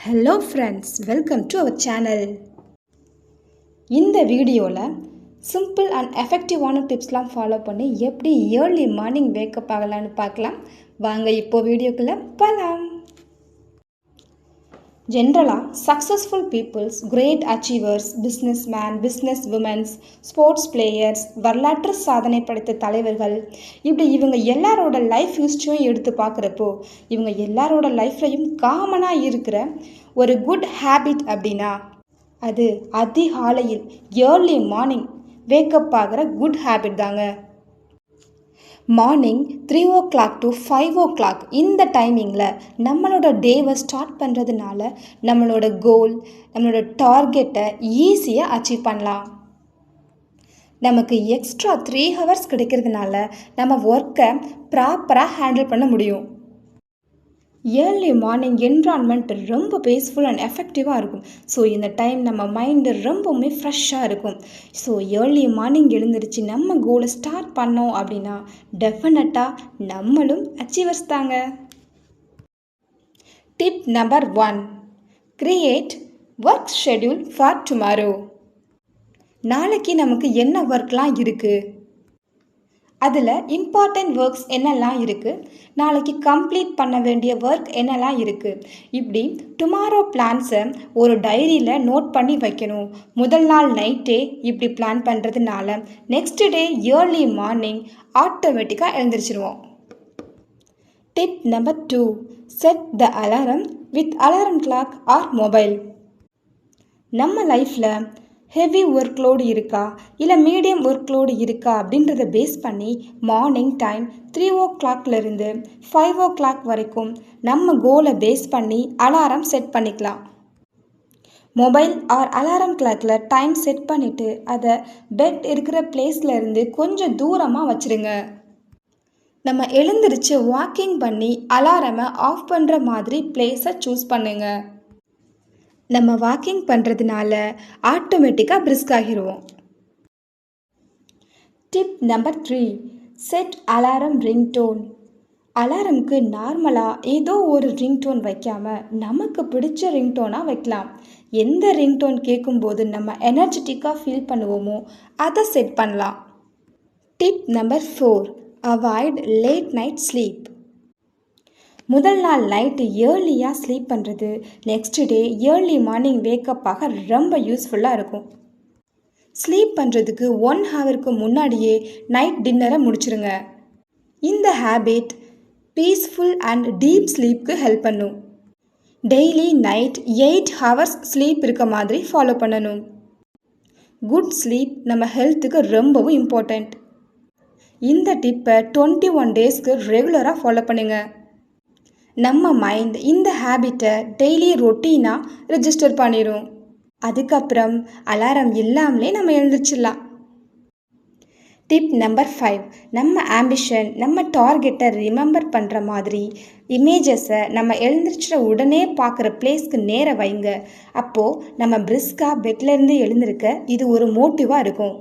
Hello friends, welcome to our channel. இந்த வீடியோவில் simple and எஃபெக்டிவான டிப்ஸ்லாம் ஃபாலோ பண்ணி எப்படி ஏர்லி மார்னிங் வேக்கப் ஆகலான்னு பார்க்கலாம். வாங்க இப்போ வீடியோக்குள்ளே போகலாம். ஜென்ரலாக successful peoples, great achievers, businessman, business womens, sports players, வரலாற்று சாதனை படைத்த தலைவர்கள், இப்படி இவங்க எல்லாரோட லைஃப் ஹிஸ்ட்ரியும் எடுத்து பார்க்குறப்போ இவங்க எல்லாரோட லைஃப்லையும் காமனாக இருக்கிற ஒரு குட் ஹேபிட் அப்படின்னா அது அதிகாலையில் ஏர்லி மார்னிங் வேக்கப் ஆகிற குட் ஹேபிட் தாங்க. மார்னிங் 3 to 5 இந்த டைமிங்கில் நம்மளோட டேவை ஸ்டார்ட் பண்ணுறதுனால நம்மளோட கோல், நம்மளோட டார்கெட்டை ஈஸியாக அச்சீவ் பண்ணலாம். நமக்கு எக்ஸ்ட்ரா 3 hours கிடைக்கிறதுனால நம்ம ஒர்க்கை ப்ராப்பராக ஹேண்டில் பண்ண முடியும். ஏர்லி மார்னிங் என்விரான்மெண்ட் ரொம்ப பீஸ்ஃபுல் அண்ட் எஃபெக்டிவாக இருக்கும். ஸோ இந்த டைம் நம்ம மைண்டு ரொம்பவுமே ஃப்ரெஷ்ஷாக இருக்கும். ஸோ ஏர்லி மார்னிங் எழுந்திரிச்சு நம்ம கோலை ஸ்டார்ட் பண்ணோம் அப்படின்னா டெஃபினட்டாக நம்மளும் அச்சீவர்ஸ் தாங்க. Tip number 1, create work schedule for tomorrow. நாளைக்கு நமக்கு என்ன ஒர்க்லாம் இருக்குது, அதில் இம்பார்ட்டண்ட் ஒர்க்ஸ் என்னெல்லாம் இருக்குது, நாளைக்கு கம்ப்ளீட் பண்ண வேண்டிய ஒர்க் என்னெல்லாம் இருக்குது, இப்படி டுமாரோ பிளான்ஸை ஒரு டைரியில் நோட் பண்ணி வைக்கணும். முதல் நாள் நைட்டே இப்படி பிளான் பண்ணுறதுனால நெக்ஸ்ட் டே ஏர்லி மார்னிங் ஆட்டோமேட்டிக்காக எழுந்திரிச்சிருவோம். Tip number 2, set the alarm with alarm clock or mobile. நம்ம லைஃப்பில் ஹெவி ஒர்க் லோடு இருக்கா இல்லை மீடியம் ஒர்க் லோடு இருக்கா அப்படின்றத பேஸ் பண்ணி மார்னிங் டைம் 3 5 வரைக்கும் நம்ம கோலை பேஸ் பண்ணி அலாரம் செட் பண்ணிக்கலாம். மொபைல் ஆர் அலாரம் கிளாக்கில் டைம் செட் பண்ணிவிட்டு அதை பெட் இருக்கிற பிளேஸில் இருந்து கொஞ்சம் தூரமாக வச்சுருங்க. நம்ம எழுந்திரிச்சு வாக்கிங் பண்ணி அலாரமை ஆஃப் பண்ணுற மாதிரி பிளேஸை சூஸ் பண்ணுங்கள். நம்ம வாக்கிங் பண்ணுறதுனால ஆட்டோமேட்டிக்காக பிரிஸ்க் ஆகிடுவோம். Tip number 3, set alarm ringtone. அலாரமுக்கு நார்மலாக ஏதோ ஒரு ரிங்டோன் வைக்காமல் நமக்கு பிடிச்ச ரிங்டோனாக வைக்கலாம். எந்த ரிங்டோன் கேட்கும்போது நம்ம எனர்ஜெட்டிக்காக ஃபீல் பண்ணுவோமோ அதை செட் பண்ணலாம். Tip number 4, avoid late night sleep. முதல் நாள் நைட்டு ஏர்லியாக ஸ்லீப் பண்ணுறது next day early morning wake up ஆக ரொம்ப யூஸ்ஃபுல்லாக இருக்கும். ஸ்லீப் பண்ணுறதுக்கு 1 hour முன்னாடியே நைட் டின்னரை முடிச்சிருங்க. இந்த ஹேபிட் பீஸ்ஃபுல் அண்ட் டீப் ஸ்லீப்க்கு ஹெல்ப் பண்ணும். டெய்லி நைட் 8 hours ஸ்லீப் இருக்க மாதிரி ஃபாலோ பண்ணணும். குட் ஸ்லீப் நம்ம ஹெல்த்துக்கு ரொம்பவும் இம்பார்ட்டண்ட். இந்த டிப்பை 21 daysக்கு ரெகுலராக ஃபாலோ பண்ணுங்கள். நம்ம மைண்ட் இந்த ஹேபிட்டை டெய்லி ரொட்டீனாக ரெஜிஸ்டர் பண்ணிடும். அதுக்கப்புறம் அலாரம் இல்லாமலே நம்ம எழுந்திரிச்சிடலாம். டிப் நம்பர் 5, நம்ம ஆம்பிஷன், நம்ம டார்கெட்டை ரிமெம்பர் பண்ணுற மாதிரி இமேஜஸை நம்ம எழுந்திரிச்சிட உடனே பார்க்குற பிளேஸ்க்கு நேர வைங்க. அப்போது நம்ம பிரிஸ்காக பெட்லேருந்து எழுந்திருக்க இது ஒரு மோட்டிவாக இருக்கும்.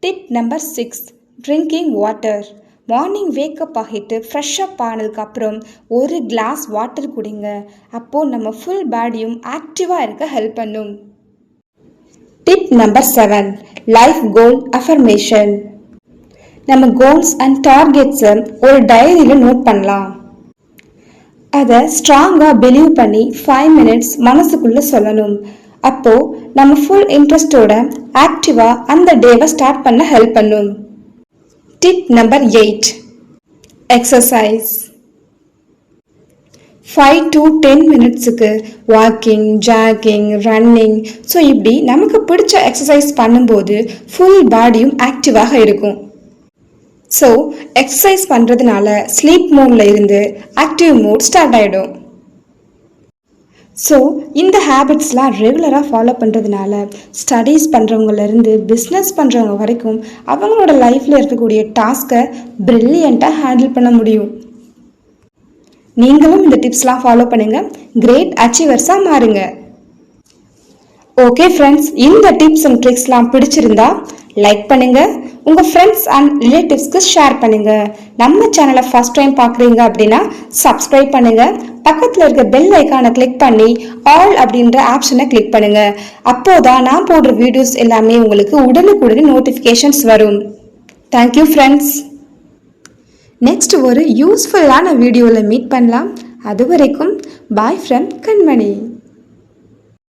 Tip number 6, drinking water. Morning wake up ஆகிட்டு ஃப்ரெஷ்ஷப் ஆனதுக்கப்புறம் 1 glass வாட்டர் குடிங்க. அப்போது நம்ம ஃபுல் பாடியும் ஆக்டிவாக இருக்க ஹெல்ப் பண்ணும். Tip number 7, life goal affirmation. நம்ம கோல்ஸ் அண்ட் டார்கெட்ஸை ஒரு டைரியில் நோட் பண்ணலாம். அதை ஸ்ட்ராங்காக பிலீவ் பண்ணி 5 minutes மனசுக்குள்ளே சொல்லணும். அப்போது நம்ம ஃபுல் இன்ட்ரெஸ்டோட ஆக்டிவாக அந்த டேவை ஸ்டார்ட் பண்ண ஹெல்ப் பண்ணும். Tip number 8, exercise. 5 to 10 minutesக்கு வாக்கிங், ஜாகிங், ரன்னிங், ஸோ இப்படி நமக்கு பிடிச்ச எக்ஸசைஸ் பண்ணும்போது ஃபுல் பாடியும் ஆக்டிவாக இருக்கும். ஸோ எக்ஸசைஸ் பண்ணுறதுனால ஸ்லீப் மோடில் இருந்து ஆக்டிவ் மோட் ஸ்டார்ட் ஆகிடும். ஸோ இந்த ஹேபிட்ஸ்லாம் ரெகுலராக ஃபாலோ பண்ணுறதுனால ஸ்டடீஸ் பண்ணுறவங்கலேருந்து பிஸ்னஸ் பண்ணுறவங்க வரைக்கும் அவங்களோட லைஃப்பில் இருக்கக்கூடிய டாஸ்க்கை ப்ரில்லியண்ட்டாக ஹேண்டில் பண்ண முடியும். நீங்களும் இந்த டிப்ஸ்லாம் ஃபாலோ பண்ணுங்கள், கிரேட் அச்சீவர்ஸாக மாறுங்க. ஓகே ஃப்ரெண்ட்ஸ், இந்த டிப்ஸ் அண்ட் ட்ரிக்ஸ்லாம் பிடிச்சிருந்தா லைக் பண்ணுங்க, உங்க ஃப்ரெண்ட்ஸ் அண்ட் ரிலேட்டிவ்ஸ்க்கு ஷேர் பண்ணுங்க. நம்ம சேனலை ஃபர்ஸ்ட் டைம் பார்க்குறீங்க அப்படின்னா சப்ஸ்கிரைப் பண்ணுங்க. பக்கத்தில் இருக்க பெல் ஐக்கானை கிளிக் பண்ணி ஆல் அப்படின்ற ஆப்ஷனை கிளிக் பண்ணுங்க. அப்போதான் நான் போடுற வீடியோஸ் எல்லாமே உங்களுக்கு உடனுக்குடனே நோட்டிஃபிகேஷன்ஸ் வரும். Thank you friends. நெக்ஸ்ட் ஒரு யூஸ்ஃபுல்லான வீடியோவில் மீட் பண்ணலாம். அது வரைக்கும் பாய் ஃப்ரம் கண்மணி.